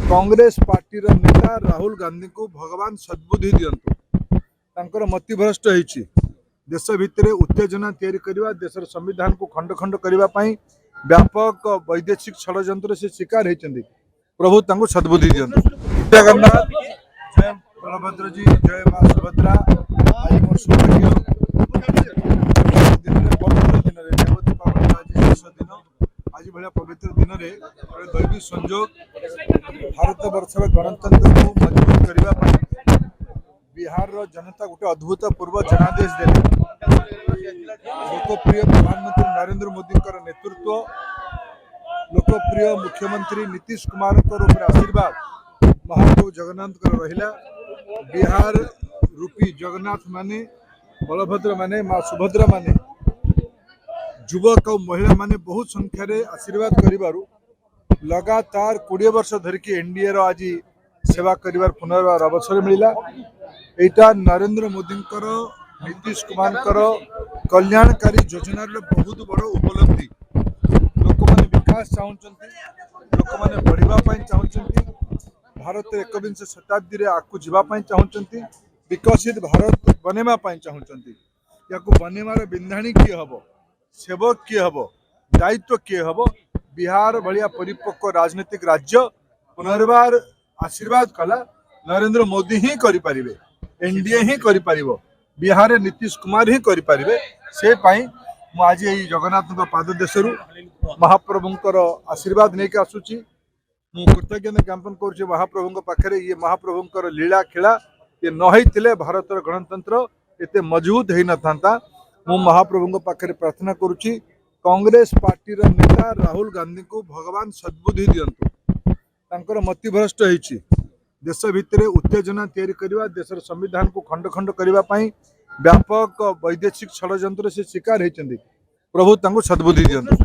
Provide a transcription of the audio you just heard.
Congress party नेता राहुल गांधी को भगवान सद्बुद्धि दियंतु। तांकर मतिभ्रष्ट होईछि देश भितर उत्तेजना तैयारी करवा देशर संविधान को खंड खंड करने व्यापक वैदेशिक षड्यंत्र से शिकार होती। प्रभु तांको सद्बुद्धि दियंतु। जगन्नाथ जय बलभद्र जी जय मां सुभद्रा। आज मोर सौभाग्य आज भाया पवित्र दिन में दैवी संजोग भारत वर्षर गणतंत्र को मजबूत करने बिहार जनता गोटे अभूतपूर्व जनादेश देले। लोकप्रिय प्रधानमंत्री नरेंद्र मोदी नेतृत्व लोकप्रिय मुख्यमंत्री नीतीश कुमार आशीर्वाद महाप्रभु जगन्नाथ रहिला। बिहार रूपी जगन्नाथ माने बलभद्र माने मां सुभद्रा माने युवक और महिला माने बहुत संख्यार आशीर्वाद करिबारु लगातार 20 वर्ष धरिकी एनडीए रो आज सेवा करिवार पुनर्बार अवसर मिला। एटा नरेंद्र मोदी नीतीश कुमार कल्याणकारी योजनार बहुत बड़ उपलब्धि। लोक माने विकास चाहते, लोक माने बढ़िबा चाहते, भारत 21 शताब्दी रे आकु जीवाई चाहते, विकसित भारत बनेमा चाहते। या बनेमार बिंधाणी किए हम, सेवक किए हम, दायित्व किए हम। बिहार भलिया परिपक्व राजनीतिक राज्य पुनर्बार आशीर्वाद कला नरेंद्र मोदी ही करिपारिबे, एनडीए ही करिपारिबो, बिहार नीतीश कुमार ही करिपारिबे। से पाई मु आज एई जगन्नाथ पाद देशरु महाप्रभुंकर आशीर्वाद नहीं आसुची। मु कृतज्ञता ज्ञापन करुछि महाप्रभुंक पाखरे। ये महाप्रभुंकर लीला खेला ये न होइतिले भारतर गणतंत्र एते मजबूत होई न थांता। मु महाप्रभुंक पाखरे प्रार्थना करुछि कांग्रेस पार्टी नेता राहुल गांधी को भगवान सद्बुद्धि दियंतु। तांकर मतिभ्रष्ट होईछि देश भितर उत्तेजना तैयारी करवा देशर संविधान को खंड खंड करने व्यापक वैदेशिक षड्यंत्र से शिकार होती। प्रभु तांको सद्बुद्धि दियंतु।